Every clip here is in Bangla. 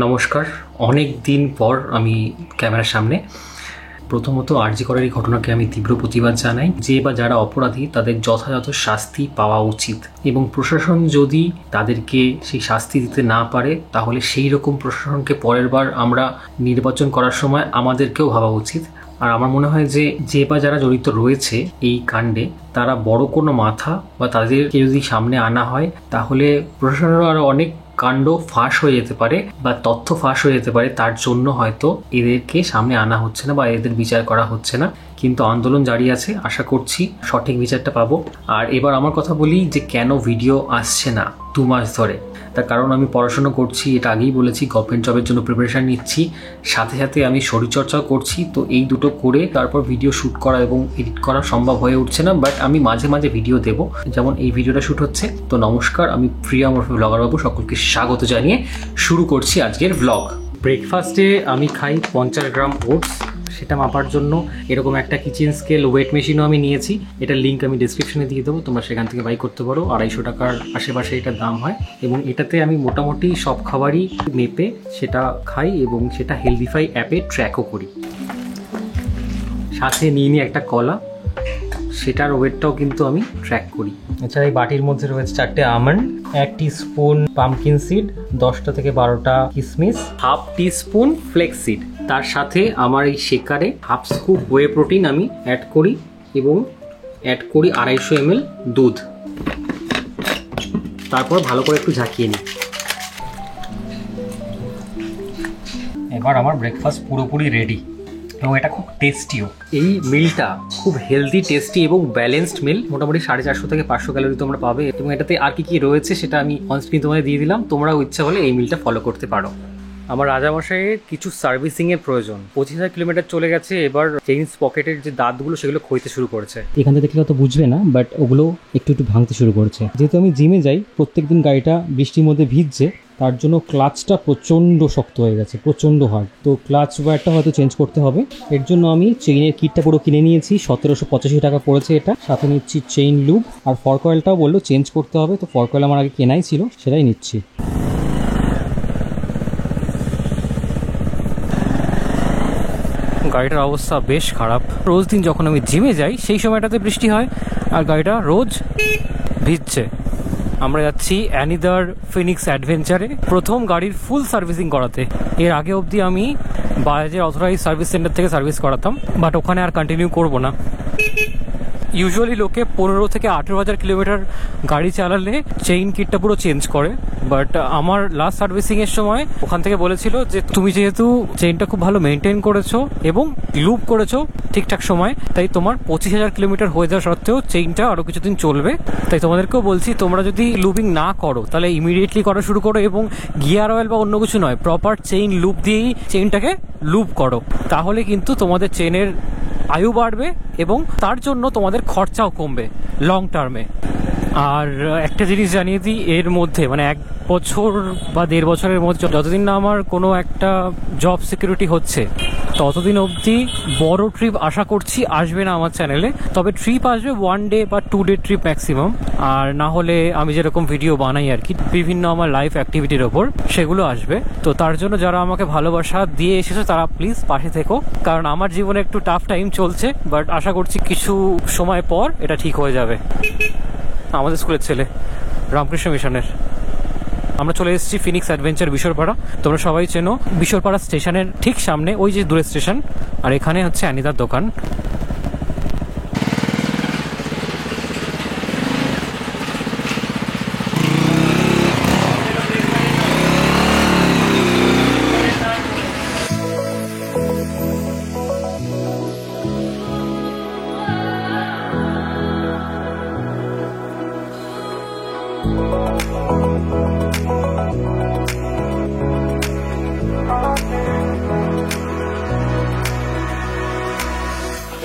নমস্কার, অনেক দিন পর আমি ক্যামেরার সামনে। প্রথমত আরজি করার এই ঘটনাকে আমি তীব্র প্রতিবাদ জানাই। যে বা যারা অপরাধী তাদের যথাযথ শাস্তি পাওয়া উচিত, এবং প্রশাসন যদি তাদেরকে সেই শাস্তি দিতে না পারে তাহলে সেই রকম প্রশাসনকে পরের বার আমরা নির্বাচন করার সময় আমাদেরকেও ভাবা উচিত। আর আমার মনে হয় যে বা যারা জড়িত রয়েছে এই কাণ্ডে তারা বড় কোনো মাথা বা তাদেরকে যদি সামনে আনা হয় তাহলে প্রশাসনেরও আরও অনেক কাণ্ড ফাঁস হয়ে যেতে পারে বা তথ্য ফাঁস হয়ে যেতে পারে। তার জন্য হয়তো এদেরকে সামনে আনা হচ্ছে না বা এদের বিচার করা হচ্ছে না, কিন্তু আন্দোলন জারি আছে। আশা করছি সঠিক বিচারটা পাবো। আর এবার আমার কথা বলি যে কেন ভিডিও আসছে না 2 মাস ধরে। তার কারণ আমি পড়াশোনা করছি, এটা আগেই বলেছি, গভর্নমেন্ট জবের জন্য প্রিপারেশান নিচ্ছি, সাথে সাথে আমি শরীরচর্চাও করছি। তো এই দুটো করে তারপর ভিডিও শ্যুট করা এবং এডিট করা সম্ভব হয়ে উঠছে না, বাট আমি মাঝে মাঝে ভিডিও দেবো, যেমন এই ভিডিওটা শ্যুট হচ্ছে। তো নমস্কার, আমি প্রিয়া ওরফে ব্লগার বাবু, সকলকে স্বাগত জানিয়ে শুরু করছি আজকের ব্লগ। ব্রেকফাস্টে আমি খাই 50 গ্রাম ওটস। সেটা মাপার জন্য এরকম একটা কিচেন স্কেল ওয়েট মেশিনও আমি নিয়েছি। এটার লিঙ্ক আমি ডিসক্রিপশনে দিয়ে দেবো, তোমরা সেখান থেকে বাই করতে পারো। 250 টাকার আশেপাশে এটার দাম হয়, এবং এটাতে আমি মোটামুটি সব খাবারই মেপে সেটা খাই এবং সেটা হেলদিফাই অ্যাপে ট্র্যাকও করি। সাথে নিয়ে নিই একটা কলা, সেটার ওয়েটটাও কিন্তু আমি ট্র্যাক করি। এছাড়া এই বাটির মধ্যে রয়েছে 4টে আমন্ড, 1 টিস্পুন পামকিন সিড, 10টা থেকে 12টা কিশমিশ, 1/2 টিস্পুন ফ্লেক্স সিড। তার সাথে আমার এই শেকারে 1/2 স্কুপ ওয়ে প্রোটিন আমি অ্যাড করি এবং অ্যাড করি 250 ml দুধ। তারপর ভালো করে একটু ঝাঁকিয়ে নিই। এবার আমার ব্রেকফাস্ট পুরোপুরি রেডি, এবং এটা খুব টেস্টিও। এই মিলটা খুব হেলদি, টেস্টি এবং ব্যালেন্সড মিল। মোটামুটি 450 থেকে 500 ক্যালোরি তোমরা পাবে, এবং এটাতে আর কি রয়েছে সেটা আমি অনস্ক্রিন তোমাদের দিয়ে দিলাম। তোমরাও ইচ্ছা হলে এই মিলটা ফলো করতে পারো। আমার রাজামশাইয়ের কিছু সার্ভিসিংয়ের প্রয়োজন। 25,000 কিলোমিটার চলে গেছে, এবার চেইন পকেটের যে দাঁতগুলো সেগুলো ক্ষইতে শুরু করেছে। এখান থেকে দেখলে অত বুঝবে না, বাট ওগুলো একটু একটু ভাঙতে শুরু করেছে। যেহেতু আমি জিমে যাই, প্রত্যেকদিন গাড়িটা বৃষ্টির মধ্যে ভিজছে, তার জন্য ক্লাচটা প্রচণ্ড শক্ত হয়ে গেছে, প্রচণ্ড হার্ড। তো ক্লাচ ওয়্যারটা হয়তো চেঞ্জ করতে হবে। এর জন্য আমি চেইনের কিটটা পুরো কিনে নিয়েছি, 1785 টাকা পড়েছে এটা। সাথে নিচ্ছি চেইন লুব, আর ফর্ক অয়েলটাও বললো চেঞ্জ করতে হবে, তো ফর্ক অয়েল আমার আগে কেনাই ছিল, সেটাই নিচ্ছি। গাড়িটার অবস্থা বেশ খারাপ। রোজ দিন যখন আমি জিমে যাই সেই সময়টাতে বৃষ্টি হয়, আর গাড়িটা রোজ ভিজছে। আমরা যাচ্ছি অ্যানিদার ফিনিক্স অ্যাডভেঞ্চারে প্রথম গাড়ির ফুল সার্ভিসিং করাতে। এর আগে অবধি আমি বাজাজের অথরাইজ সার্ভিস সেন্টার থেকে সার্ভিস করাতাম, বাট ওখানে আর কন্টিনিউ করব না। ইউজুয়ালি লোকে 15 থেকে 18,000 কিলোমিটার গাড়ি চালালে চেইন কিটটা পুরো চেঞ্জ করে, বাট আমার লাস্ট সার্ভিসিংয়ের সময় ওখান থেকে বলেছিল যে তুমি যেহেতু চেইনটা খুব ভালো মেনটেন করেছো এবং লুপ করেছো ঠিকঠাক সময়, তাই তোমার 25,000 কিলোমিটার হয়ে যাওয়া সত্ত্বেও চেইনটা আরও কিছুদিন চলবে। তাই তোমাদেরকেও বলছি, তোমরা যদি লুপিং না করো তাহলে ইমিডিয়েটলি করা শুরু করো, এবং গিয়ার অয়েল বা অন্য কিছু নয়, প্রপার চেইন লুপ দিয়েই চেইনটাকে লুপ করো। তাহলে কিন্তু তোমাদের চেইনের আয়ু বাড়বে এবং তার জন্য তোমাদের খরচাও কমবে লং টার্মে। আর একটা জিনিস জানিয়ে দিই, এর মধ্যে মানে 1 বছর বা 1.5 বছরের মধ্যে যতদিন না আমার কোনো একটা জব সিকিউরিটি হচ্ছে ততদিন অবধি বড় ট্রিপ আশা করছি আসবে না আমার চ্যানেলে। তবে ট্রিপ আসবে 1 ডে বা 2 ডে ট্রিপ ম্যাক্সিমাম। আর না হলে আমি যেরকম ভিডিও বানাই আর কি বিভিন্ন আমার লাইফ অ্যাক্টিভিটির ওপর, সেগুলো আসবে। তো তার জন্য যারা আমাকে ভালোবাসা দিয়ে এসেছো তারা প্লিজ পাশে থেকো, কারণ আমার জীবনে একটু টাফ টাইম চলছে, বাট আশা করছি কিছু সময় পর এটা ঠিক হয়ে যাবে। আমাদের স্কুলের ছেলে, রামকৃষ্ণ মিশনের। আমরা চলে এসেছি ফিনিক্স অ্যাডভেঞ্চার বিশরপাড়া। তোমরা সবাই চেনো বিশরপাড়া স্টেশনের ঠিক সামনে, ওই যে দূরের স্টেশন, আর এখানে হচ্ছে অ্যানিদার দোকান।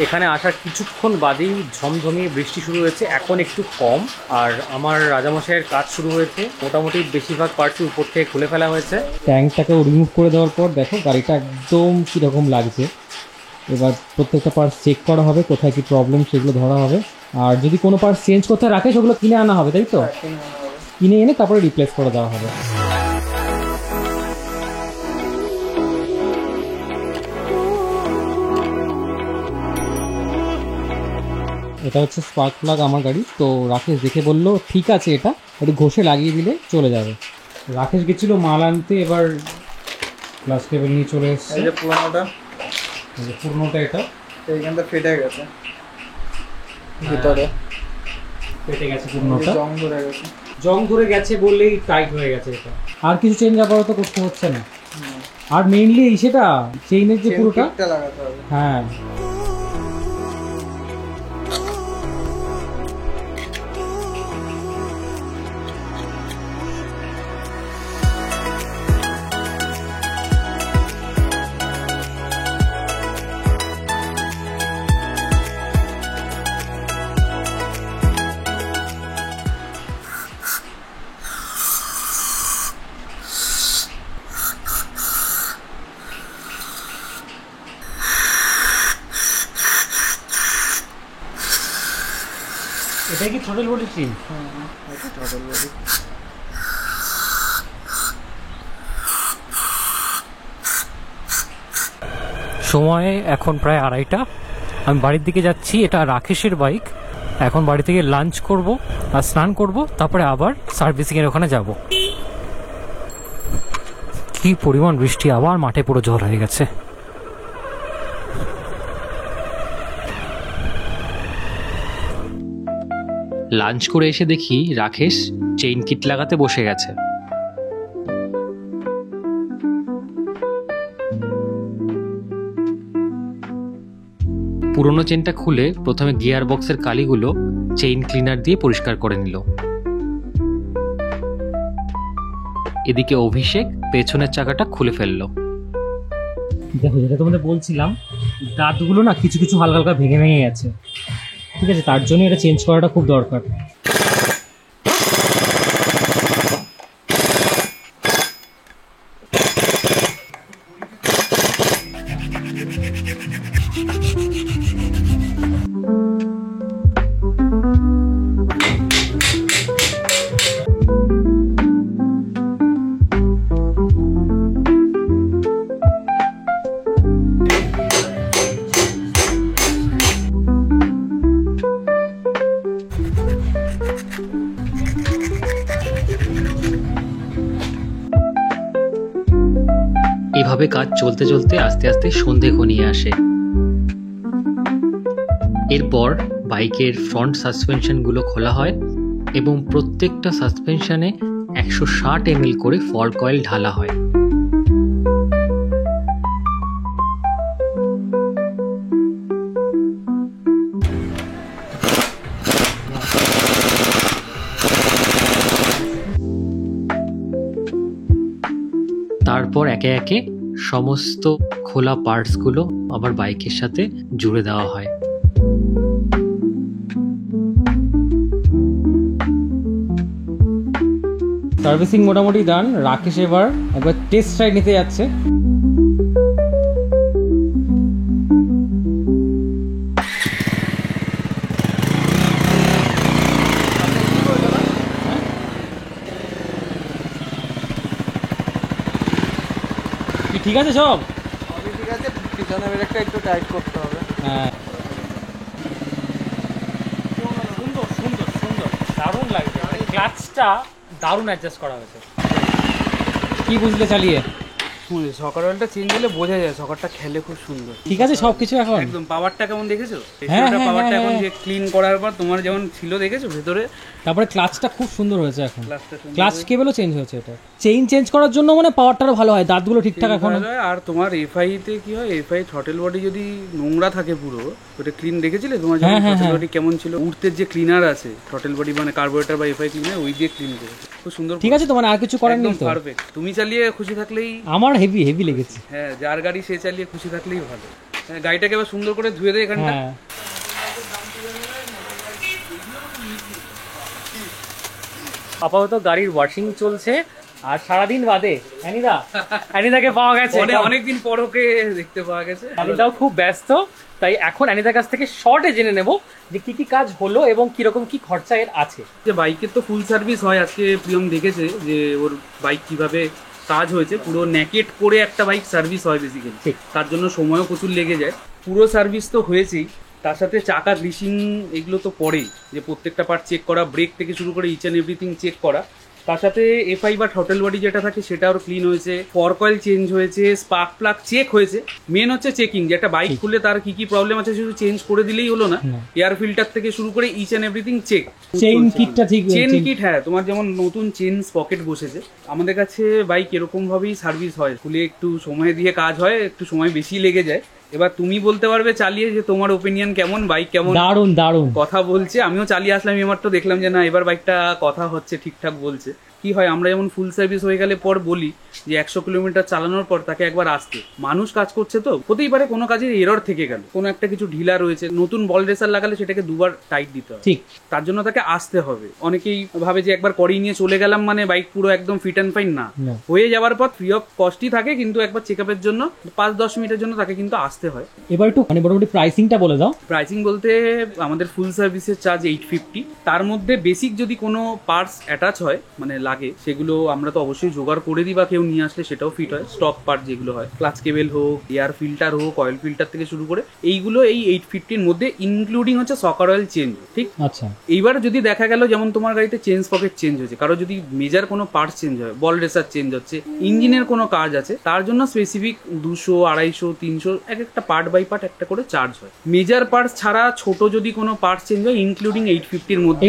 এখানে আসার কিছুক্ষণ বাদেই ঝমঝমিয়ে বৃষ্টি শুরু হয়েছে, এখন একটু কম। আর আমার রাজামশাইয়ের কাজ শুরু হয়েছে, মোটামুটি বেশিরভাগ পার্টসই উপর থেকে খুলে ফেলা হয়েছে। ট্যাঙ্কটাকেও রিমুভ করে দেওয়ার পর দেখো গাড়িটা একদম কীরকম লাগছে। এবার প্রত্যেকটা পার্টস চেক করা হবে, কোথায় কী প্রবলেম সেগুলো ধরা হবে। আর যদি কোনো পার্টস চেঞ্জ করতে রাখে সেগুলো কিনে আনা হবে, তাই তো? কিনে এনে তারপরে রিপ্লেস করে দেওয়া হবে। এটা হচ্ছে স্পার্ক প্লাগ আমার গাড়ি। তো রাকেশ দেখে বললো ঠিক আছে, এটা একটু ঘষে লাগিয়ে দিলে চলে যাবে। রাকেশ গেছিল মাল আনতে, এবার গ্লাস টেবিল নিয়ে চলে এসেছে। এই যে পুরোনোটা এটা এইখানটা ফেটে গেছে, ভিতরে ফেটে গেছে পুরোনোটা, জং ধরে গেছে বললেই টাইট হয়ে গেছে এটা। আর কিছু চেঞ্জ আপাতত করতে হচ্ছে না। আর মেইনলি সেটা চেইনের যে পুরোটা লাগাতে হবে। হ্যাঁ, এটাই কি থ্রটল বডি ট্রিম? এটা থ্রটল বডি। সময় এখন প্রায় 2:30। আমি বাড়ির দিকে যাচ্ছি। এটা রাকেশের বাইক। এখন বাড়ি থেকে লাঞ্চ করব আর স্নান করব, তারপরে আবার সার্ভিসিংয়ের ওখানে যাব। কি পরিমাণ বৃষ্টি, আবার মাঠে পুরো জল হয়ে গেছে। লাঞ্চ করে এসে দেখি রাকেশ চেইন কিট লাগাতে বসে গেছে। পুরোনো চেনটা খুলে প্রথমে গিয়ার বক্সের কালিগুলো চেইন ক্লিনার দিয়ে পরিষ্কার করে নিল। এদিকে অভিষেক পেছনের চাকাটা খুলে ফেললো। দেখো, যেটা তোমাদের বলছিলাম, দাঁতগুলো না কিছু কিছু হালকা হালকা ভেঙে ভেঙে গেছে। ঠিক আছে, তার জন্য এটা চেঞ্জ করাটা খুব দরকার। এভাবে কাজ চলতে চলতে আস্তে আস্তে সন্ধে ঘনিয়ে আসে। এরপর বাইকের ফ্রন্ট সাসপেনশনগুলো খোলা হয় এবং প্রত্যেকটা সাসপেনশনে 160 ml করে ফর্ক অয়েল ঢালা হয়। তারপর একে একে সমস্ত খোলা পার্টসগুলো আবার বাইকের সাথে জুড়ে দেওয়া হয়। সার্ভিসিং মোটামুটি ডান। রাকেশ এবার একবার টেস্ট রাইড নিতে যাচ্ছে। ঠিক আছে, সব ঠিক আছে। পিছনে ব্রেকটা একটু টাইট করতে হবে। হ্যাঁ, সুন্দর সুন্দর সুন্দর, দারুণ লাগছে। ক্লাচটা দারুণ অ্যাডজাস্ট করা হয়েছে। কি বুঝলে চালিয়ে? সকার অয়েলটা চেঞ্জ হলে বোঝা যায় সকারটা খেলে খুব সুন্দর। ঠিক আছে, সবকিছু এখন একদম। পাওয়ারটা কেমন দেখেছো? হ্যাঁ, পাওয়ারটা এখন যে ক্লিন করার পর তোমার যেমন ছিল দেখেছো ভেতরে। তারপরে ক্লাচটা খুব সুন্দর হয়েছে এখন। ক্লাচ কেবলও চেঞ্জ হয়েছে। এটা চেইন চেঞ্জ করার জন্য মানে পাওয়ারটাও ভালো হয়, দাঁতগুলো ঠিকঠাক এখন। আর তোমার এফআই তে কি হয়, এফআই থ্রটল বডি যদি নোংরা থাকে পুরো, ওটা ক্লিন দেখেছিলে তোমার যখন থ্রটল বডি কেমন ছিল? উর্তের যে ক্লিনার আছে থ্রটল বডি মানে কার্বোরেটর বা এফআই ক্লিনার, ওই দিয়ে ক্লিন করেছে খুব সুন্দর। ঠিক আছে, তোমার আর কিছু করার নেই তো? পারফেক্ট। তুমি চালিয়ে খুশি থাকলেই। আমার হেভি হেভি লেগেছে। হ্যাঁ, যার গাড়ি সে চালিয়ে খুশি থাকলেই ভালো। গাড়িটাকে এবার সুন্দর করে ধুয়ে দেয় এখানটা। আপাতত গাড়ির ওয়াশিং চলছে আর সারাদিন বাদে অ্যানিদাকে পাওয়া গেছে। অনেকদিন পর ওকে দেখতে পাওয়া গেছে। অ্যানিদাও খুব ব্যস্ত, তাই এখন অ্যানিদার কাছ থেকে শর্টে জেনে নেব যে কি কি কাজ হলো এবং কিরকম কি খরচা এর আছে। যে বাইকের তো ফুল সার্ভিস হয়। আজকে প্রিয়ম দেখেছে যে ওর বাইক কিভাবে কাজ হয়েছে। পুরো নেকেট করে একটা বাইক সার্ভিস হয় বেসিক্যালি। তার জন্য সময়ও প্রচুর লেগে যায়। পুরো সার্ভিস তো হয়েছেই, তার সাথে চাকা গ্রিসিং এগুলো তো পরেই, যে প্রত্যেকটা পার্ট চেক করা, ব্রেক থেকে শুরু করে ইচ অ্যান্ড এভরিথিং চেক করা। তার সাথে এফআই বা থ্রটল বডি যেটা থাকে সেটাও ক্লিন হয়েছে, ফর্ক অয়েল চেঞ্জ হয়েছে, স্পার্ক প্লাগ চেক হয়েছে। মেন হচ্ছে চেকিং, যে একটা বাইক খুললে তার কি কি প্রবলেম আছে শুধু চেঞ্জ করে দিলেই হলো না, এয়ার ফিল্টার থেকে শুরু করে each and everything check. Chain কিটটা ঠিক, চেন কিট, হ্যাঁ তোমার যেমন নতুন চেন পকেট বসেছে, আমাদের কাছে বাইক এরকম ভাবেই সার্ভিস হয়, খুলে একটু সময় দিয়ে কাজ হয়, একটু সময় বেশি লেগে যায়। এবার তুমি বলতে পারবে চালিয়ে যে তোমার ওপিনিয়ন কেমন, বাইক কেমন। দারুণ দারুণ কথা বলছে, আমিও চালিয়ে আসলাম এবার, তো দেখলাম যে না এবার বাইকটা কথা হচ্ছে, ঠিকঠাক বলছে। কি হয় আমরা যেমন ফুল সার্ভিস হয়ে গেলে পর বলি যে 100 কিলোমিটার চালানোর পর তাকে একবার আসতে, মানুষ কাজ করছে তো হতেই পারে কোনো কাজের এরর থেকে গেল, কোনো একটা কিছু ঢিলা রয়েছে, নতুন বল রেসার লাগালে সেটাকে দুবার টাইট দিতে হবে, ঠিক তার জন্য তাকে আসতে হবে। অনেকেই ভাবে যে একবার করিয়ে নিয়ে চলে গেলাম মানে বাইক পুরো একদম ফিট অ্যান্ড ফাইন, না, হয়ে যাওয়ার পর ফ্রি অফ কস্টই থাকে, কিন্তু একবার চেক আপের জন্য 5-10 মিনিটের জন্য তাকে কিন্তু আসতে হয়। এবার একটু মানে মোটামুটি প্রাইসিংটা বলে দাও। প্রাইসিং বলতে আমাদের ফুল সার্ভিসের চার্জ 850, তার মধ্যে বেসিক যদি কোনো পার্টস অ্যাটাচ হয় মানে লাগে সেগুলো আমরা তো অবশ্যই জোগাড় করে দিই, বা কেউ নিয়ে আসলে সেটাও ফিট হয়। স্টক পার্ট যেগুলো হয়, ক্লাচ কেবেল হোক, এয়ার ফিল্টার হোক, অয়েল ফিল্টার থেকে শুরু করে এইগুলো এই 850-র মধ্যে ইনক্লুডিং হচ্ছে সকার অয়েল চেঞ্জ, ঠিক। আচ্ছা, এইবার যদি দেখা গেল যেমন তোমার গাড়িতে চেঞ্জ পকেট চেঞ্জ হয়েছে, কারো যদি মেজার কোনো পার্টস চেঞ্জ হয়, বল রেসার চেঞ্জ হচ্ছে, ইঞ্জিনের কোনো কাজ আছে, তার জন্য স্পেসিফিক 200, 250, 300 এক একটা পার্ট বাই পার্ট একটা করে চার্জ হয়। মেজার পার্টস ছাড়া ছোট যদি কোনো পার্টস চেঞ্জ হয় ইনক্লুডিং 850-র মধ্যে,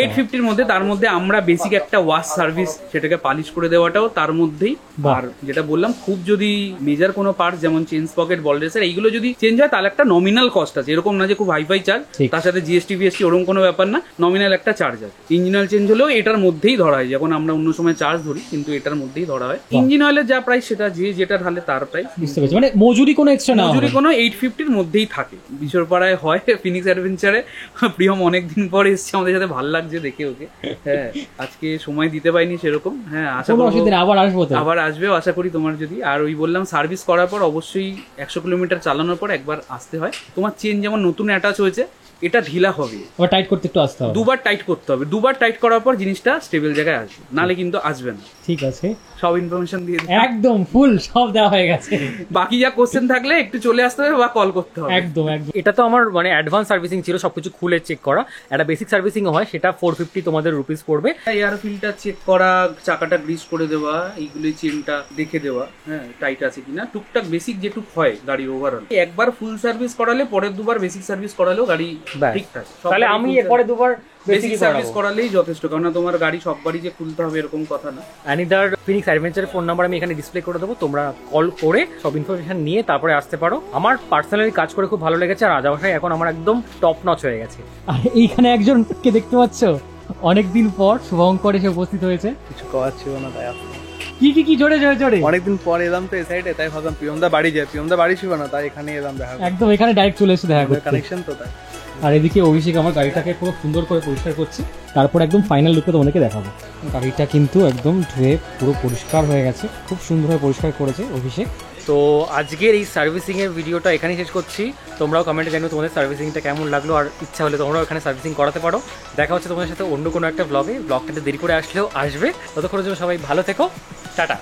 850-র মধ্যে, তার মধ্যে আমরা বেসিক একটা ওয়াশ সার্ভিস, সেটাকে পালিশ করে দেওয়াটাও তার মধ্যেই। আর যেটা বললাম খুব যদি মেজার কোনো পার্টস যেমন চেঞ্জ পকেট, বল রেসার এইগুলো যদি চেঞ্জ হয় তাহলে একটা নমিনাল কস্ট আছে, এরকম না যে খুব হাইফাই চার্জ, তার সাথে জিএসটি ফিএসটি ওরকম কোনো ব্যাপার না, নমিনাল একটা চার্জ আছে। ইঞ্জিন অয়েল চেঞ্জ হলেও এটার মধ্যেই ধরা হয়, যখন আমরা অন্য সময় চার্জ ধরি কিন্তু এটার মধ্যেই ধরা হয়। ইঞ্জিন অয়েলের যা প্রাইস সেটা যে যেটা ঢালে তার প্রাইস, বুঝতে পেরেছি। মানে মজুরি কোনো এক্সট্রা না, মজুরি কোনো 850-র মধ্যেই থাকে। বিশরপাড়ায় হয় ফিনিক্স অ্যাডভেঞ্চারে, প্রিয়ম অনেকদিন পরে এসছে আমাদের সাথে, ভালো লাগছে দেখে ওকে। হ্যাঁ আজকে সময় দিতে পারিনি সেরকম, হ্যাঁ আশা করি আবার আসবেও, আশা করি তোমার যদি। আর ওই বললাম সার্ভিস করার পর অবশ্যই 100 কিলোমিটার চালানোর পর একবার আসতে হয়। তোমার চেন যেমন নতুন অ্যাটাচ হয়েছে, এটা ঢিলা হবে, আবার টাইট করতে একটু আসতে হবে, দুবার টাইট করতে হবে, দুবার টাইট করার পর জিনিসটা স্টেবল জায়গায় আসবে, নালে কিন্তু আসবে না। ঠিক আছে, সব ইনফরমেশন দিয়ে একদম ফুল সব দেওয়া হয়ে গেছে। বাকি যা কোশ্চেন থাকলে একটু চলে আসতে হবে বা কল করতে হবে। একদম একদম। এটা তো আমার মানে অ্যাডভান্স সার্ভিসিং ছিল, সবকিছু খুলে চেক করা। একটা বেসিক সার্ভিসিং হয় সেটা 450 তোমাদের রুপিস পড়বে। এয়ার ফিল্টার চেক করা, চাকাটা গ্রিস করে দেওয়া, এইগুলো চেনটা দেখে দেওয়া, হ্যাঁ টাইট আছে কিনা, টুকটাক বেসিক যেটুক হয় গাড়ির ওভারঅল। একবার ফুল সার্ভিস করালে পরের দুবার বেসিক সার্ভিস করালেও গাড়ি ঠিকঠাক। তাহলে আমি এরপরে দুবার বেসিক সার্ভিস করালেই যথেষ্ট, কারণ তোমার গাড়ি সববারই যে খুলতে হবে এরকম কথা না। অ্যানিদার ফিনিক্স অ্যাডভেঞ্চারের ফোন নাম্বার আমি এখানে ডিসপ্লে করে দেবো, তোমরা কল করে সব ইনফরমেশন নিয়ে তারপরে আসতে পারো। আমার পার্সোনালি কাজ করে খুব ভালো লেগেছে, আর রাজাবাসায় এখন আমার একদম টপ নচ হয়ে গেছে। আর এইখানে একজনকে দেখতে পাচ্ছ, অনেকদিন পর শুভঙ্কর এসে উপস্থিত হয়েছে। কিছু করার ছিল না তাই কি জোরে জোরে জোরে অনেকদিন পর এলাম তো এই সাইডে, তাই ভাবলাম প্রিয়মদা বাড়ি যায়, প্রিয়মদা বাড়ি ছিল না তাই এখানে এলাম দেখা করতে। একদম এখানে ডাইরেক্ট চলে এসে দেখা করতে, কানেকশন তো তাই। আর এদিকে অভিষেক আমার গাড়িটাকে পুরো সুন্দর করে পরিষ্কার করছে, তারপর একদম ফাইনাল লুকটা তোমাদেরকে দেখাবো। গাড়িটা কিন্তু একদম ধুয়ে পুরো পরিষ্কার হয়ে গেছে, খুব সুন্দরভাবে পরিষ্কার করেছে অভিষেক। তো আজকের এই সার্ভিসিংয়ের ভিডিওটা এখানেই শেষ করছি। তোমরাও কমেন্টে জানো তোমাদের সার্ভিসিংটা কেমন লাগলো, আর ইচ্ছা হলে তোমরাও এখানে সার্ভিসিং করাতে পারো। দেখা হচ্ছে তোমাদের সাথে অন্য কোনো একটা ব্লগটাতে দেরি করে আসলেও আসবে। ততক্ষণের জন্য সবাই ভালো থেকো, টাটা।